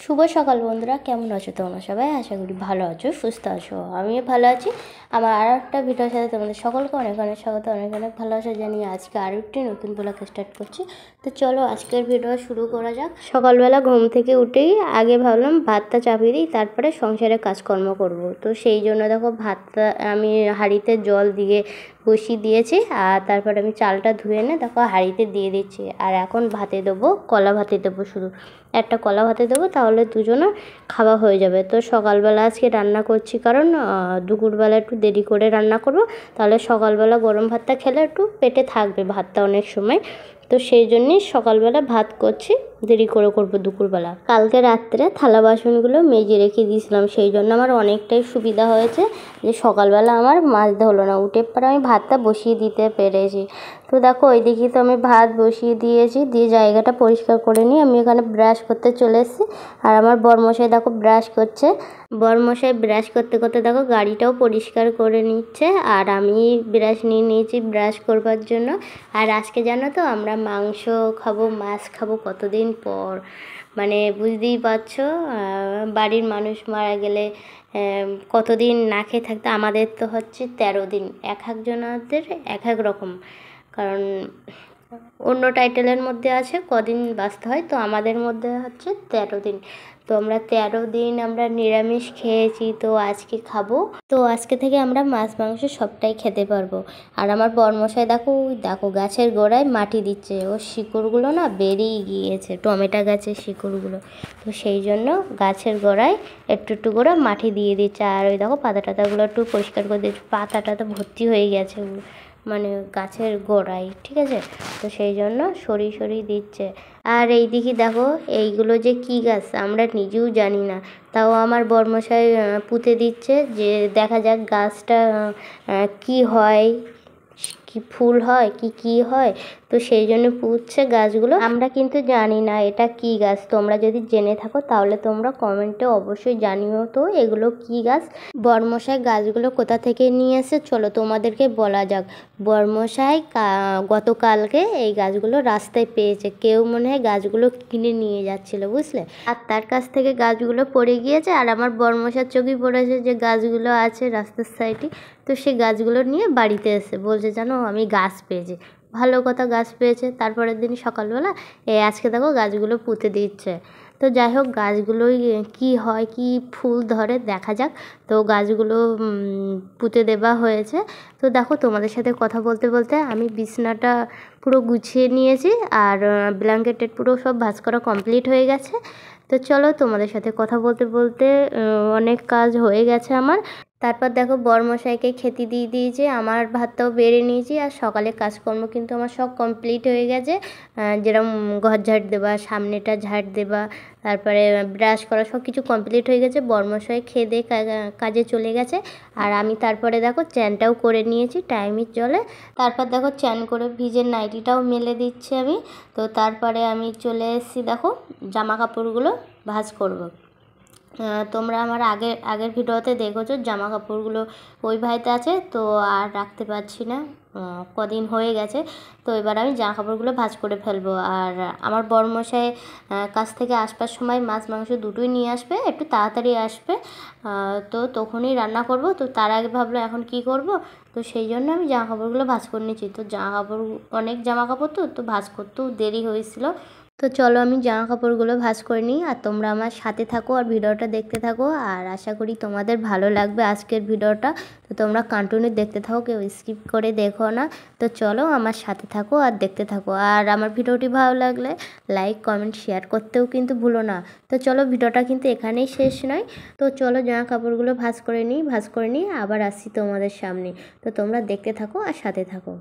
শুভ সকাল বন্ধুরা, কেমন আছো তোমরা সবাই? আশা করি ভালো আছো, সুস্থ আছো। আমিও ভালো আছি। আমার আর একটা ভিডিওর সাথে তোমাদের সকলকে অনেক অনেক স্বাগত, অনেক অনেক ভালোবাসা জানিয়ে আজকে আরও একটি নতুন ব্লগ স্টার্ট করছি। তো চলো আজকের ভিডিও শুরু করা যাক। সকালবেলা ঘুম থেকে উঠেই আগে ভাবলাম ভাতটা চাপিয়ে দিই, তারপরে সংসারে কাজকর্ম করব। তো সেই জন্য দেখো ভাতটা আমি হাঁড়িতে জল দিয়ে বসিয়ে দিয়েছি, আর তারপরে আমি চালটা ধুয়ে এনে দেখো হাঁড়িতে দিয়ে দিচ্ছি। আর এখন ভাতে দেবো, কলা ভাতে দেবো, শুধু একটা কলা ভাতে দেবো, তাহলে দুজনের খাওয়া হয়ে যাবে। তো সকালবেলা আজকে রান্না করছি, কারণ দুপুরবেলা একটু দেরি করে রান্না করব, তাহলে সকালবেলা গরম ভাতটা খেলে একটু পেটে থাকবে ভাতটা অনেক সময়। তো সেই জন্যই সকালবেলা ভাত করছি, দেরি করে করবো দুপুরবেলা। কালকে রাত্রে থালা বাসনগুলো মেজে রেখে দিয়েছিলাম, সেই জন্য আমার অনেকটাই সুবিধা হয়েছে যে সকালবেলা আমার মাজতে হলো না, উঠে পরে আমি ভাতটা বসিয়ে দিতে পেরেছি। তো দেখো ওইদিকে তো আমি ভাত বসিয়ে দিয়েছি, দিয়ে জায়গাটা পরিষ্কার করে নিয়ে আমি এখানে ব্রাশ করতে চলে এসেছি। আর আমার বরমশাই দেখো ব্রাশ করছে। বরমশাই ব্রাশ করতে করতে দেখো গাড়িটাও পরিষ্কার করে নিচ্ছে, আর আমি ব্রাশ নিয়ে নিয়েছি ব্রাশ করবার জন্য। আর আজকে জানো তো আমরা মাংস খাবো, মাছ খাবো কতদিন পর। মানে বুঝতেই পারছো, বাড়ির মানুষ মারা গেলে কতদিন না খেয়ে থাকতে। আমাদের তো হচ্ছে 13 দিন, এক একজনাদের এক এক রকম, কারণ অন্য টাইটেলের মধ্যে আছে কদিন বাঁচতে হয়, তো আমাদের মধ্যে হচ্ছে 13 দিন। তো আমরা 13 দিন আমরা নিরামিষ খেয়েছি, তো আজকে খাবো। তো আজকে থেকে আমরা মাছ মাংস সবটাই খেতে পারবো। আর আমার বরমশাই দেখো দেখো গাছের গোড়ায় মাটি দিচ্ছে, ওর শিকড়গুলো না বেরিয়ে গিয়েছে, টমেটো গাছের শিকড়গুলো। তো সেই জন্য গাছের গোড়ায় একটু একটু করে মাটি দিয়ে দিচ্ছে। আর ওই দেখো পাতা টাতাগুলো একটু পরিষ্কার করে দিচ্ছে, পাতাটা তো ভর্তি হয়ে গেছে মানে গাছের গোড়ায়, ঠিক আছে। তো সেই জন্য সরিয়ে সরিয়ে দিচ্ছে। আর এই দিকে দেখো এইগুলো যে কী গাছ আমরা নিজেও জানি না, তাও আমার বরমশাই পুঁতে দিচ্ছে, যে দেখা যাক গাছটা কি হয়, কি ফুল হয় কি হয়। তো সেই জন্য পুঁতছে গাছগুলো। আমরা কিন্তু জানি না এটা কি গাছ, তোমরা যদি জেনে থাকো তাহলে তোমরা কমেন্টে অবশ্যই জানিও তো এগুলো কি গাছ। বরমশাই গাছগুলো কোথা থেকে নিয়ে এসে চলো তোমাদেরকে বলা যাক। বরমশাই গতকালকে এই গাছগুলো রাস্তায় পেয়েছে, কেউ মনে হয় গাছগুলো কিনে নিয়ে যাচ্ছিল, বুঝলে। আর তার কাছ থেকে গাছগুলো পড়ে গিয়েছে, আর আমার বরমশার চোখে পড়েছে যে গাছগুলো আছে রাস্তার সাইডে। তো সে গাছগুলো নিয়ে বাড়িতে এসে বলছে জানো আমি গাছ পেয়েছি। ভালো কথা, গাছ পেয়েছে। তারপরের দিন সকালবেলা আজকে দেখো গাছগুলো পুঁতে দিচ্ছে। তো যাই হোক গাছগুলোই কি হয়, কি ফুল ধরে দেখা যাক। তো গাছগুলো পুঁতে দেওয়া হয়েছে। তো দেখো তোমাদের সাথে কথা বলতে বলতে আমি বিছনাটা পুরো গুছিয়ে নিয়েছি, আর ব্ল্যাঙ্কেটের পুরো সব ভাঁজ করা কমপ্লিট হয়ে গেছে। তো চলো তোমাদের সাথে কথা বলতে বলতে অনেক কাজ হয়ে গেছে আমার। তারপর দেখো বরমশাইকে খেতে দিয়ে দিয়েছি, আমার ভাতটাও বেড়ে নিয়েছি, আর সকালে কাজকর্ম কিন্তু আমার সব কমপ্লিট হয়ে গেছে। যেরকম ঘর ঝাড় দেওয়া, সামনেটা ঝাড় দেওয়া, তারপরে ব্রাশ করা, সব কিছু কমপ্লিট হয়ে গেছে। বরমশাই খেয়ে দিয়ে কাজে চলে গেছে, আর আমি তারপরে দেখো চ্যানটাও করে নিয়েছি টাইমের জলে। তারপর দেখো চ্যান করে ভিজের নাইটিটাও মেলে দিচ্ছি আমি। তো তারপরে আমি চলে এসেছি দেখো জামা কাপড়গুলো ভাঁজ করব। তোমরা আমার আগের ভিডিওতে দেখেছো জামা কাপড়গুলো ওই ভাইতে আছে, তো আর রাখতে পারছি না, কদিন হয়ে গেছে। তো এবার আমি জামা কাপড়গুলো ভাঁজ করে ফেলবো। আর আমার বরমশাই কাছ থেকে আসবার সময় মাছ মাংস দুটোই নিয়ে আসবে, একটু তাড়াতাড়ি আসবে। তো তখনই রান্না করব। তো তার আগে ভাবলাম এখন কি করব, তো সেই জন্য আমি জামা কাপড়গুলো ভাঁজ করে নিচ্ছি। তো জামা কাপড় অনেক জামা কাপড়, তো ভাঁজ করতেও দেরি হয়েছিল। তো চলো আমি জামা কাপড়গুলো ভাঁজ করে নিই, আর তোমরা আমার সাথে থাকো আর ভিডিওটা দেখতে থাকো। আর আশা করি তোমাদের ভালো লাগবে আজকের ভিডিওটা। তো তোমরা কন্টিনিউ দেখতে থাকো, কেউ স্কিপ করে দেখো না। তো চলো আমার সাথে থাকো আর দেখতে থাকো। আর আমার ভিডিওটি ভালো লাগলে লাইক কমেন্ট শেয়ার করতেও কিন্তু ভুলো না। তো চলো ভিডিওটা কিন্তু এখানেই শেষ নয়। তো চলো জামা কাপড়গুলো ভাঁজ করে নিই, আবার আসছি তোমাদের সামনে। তো তোমরা দেখতে থাকো আর সাথে থাকো।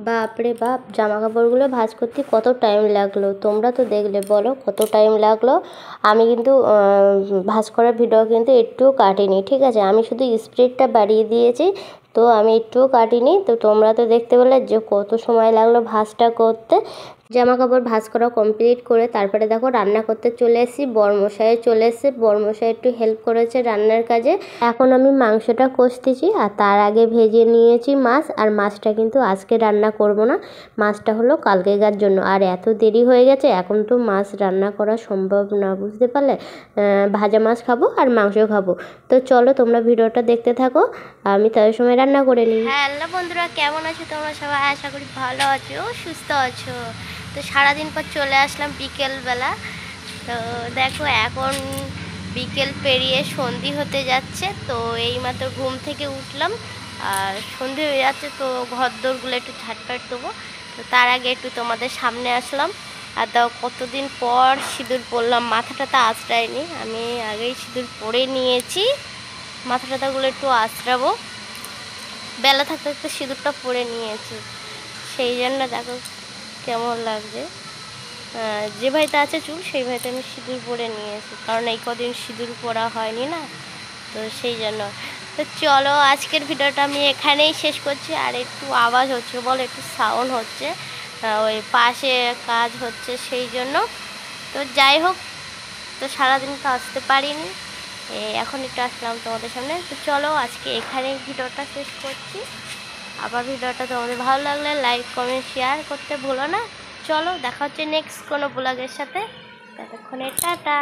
বাপরে বাপ, জামা কাপড়গুলো ভাঁজ করতে কত টাইম লাগলো, তোমরা তো দেখলে, বলো কত টাইম লাগলো। আমি কিন্তু ভাঁজ করার ভিডিও কিন্তু একটুও কাটিনি, ঠিক আছে, আমি শুধু স্পিডটা বাড়িয়ে দিয়েছি, তো আমি একটুও কাটিনি। তো তোমরা তো দেখতে পেলে যে কত সময় লাগলো ভাঁজটা করতে। জামা কাপড় ভাঁজ করা কমপ্লিট করে তারপরে দেখো রান্না করতে চলে এসেছি। বরমশাই চলে এসে, বরমশাই একটু হেল্প করেছে রান্নার কাজে। এখন আমি মাংসটা কষতেছি, আর তার আগে ভেজে নিয়েছি মাছ। আর মাছটা কিন্তু আজকে রান্না করব না, মাছটা হলো কালকেকার জন্য। আর এত দেরি হয়ে গেছে, এখন তো মাছ রান্না করা সম্ভব না, বুঝতে পারলে। ভাজা মাছ খাবো আর মাংস খাবো। তো চলো তোমরা ভিডিওটা দেখতে থাকো, আমি তার সময় রান্না করে নিই। হ্যাঁ হ্যালো বন্ধুরা, কেমন আছো তোমরা সবাই? আশা করি ভালো আছো, সুস্থ আছো। তো সারাদিন পর চলে আসলাম বিকেলবেলা। তো দেখো এখন বিকেল পেরিয়ে সন্ধে হতে যাচ্ছে। তো এইমাত্র ঘুম থেকে উঠলাম, আর সন্ধে হয়ে যাচ্ছে, তো ঘর দোরগুলো একটু ঝাঁটপাট দেবো। তো তার আগে একটু তোমাদের সামনে আসলাম। আর দাও কতদিন পর সিঁদুর পরলাম, মাথাটা তো আঁচড়াইনি, আমি আগেই সিঁদুর পরে নিয়েছি। মাথা টাথাগুলো একটু আঁচড়াবো, বেলা থাকতে থাকতে সিঁদুরটা পরে নিয়েছি, সেই জন্য দেখো কেমন লাগছে। যে ভাইতে আছে চুল, সেই ভাইতে আমি সিঁদুর পরে নিয়েছি, কারণ এই কদিন সিঁদুর পরা হয়নি না, তো সেই জন্য। তো চলো আজকের ভিডিওটা আমি এখানেই শেষ করছি। আর একটু আওয়াজ হচ্ছে, বলো একটু সাউন্ড হচ্ছে, ওই পাশে কাজ হচ্ছে, সেই জন্য। তো যাই হোক, তো সারাদিন তো আসতে পারিনি, এখন একটু আসলাম তোমাদের সামনে। তো চলো আজকে এখানেই ভিডিওটা শেষ করছি। আবার ভিডিওটা তোমাদের ভালো লাগলে লাইক কমেন্ট শেয়ার করতে ভুলো না। চলো দেখা হচ্ছে নেক্সট কোনো ব্লগের সাথে, ততক্ষণে টাটা।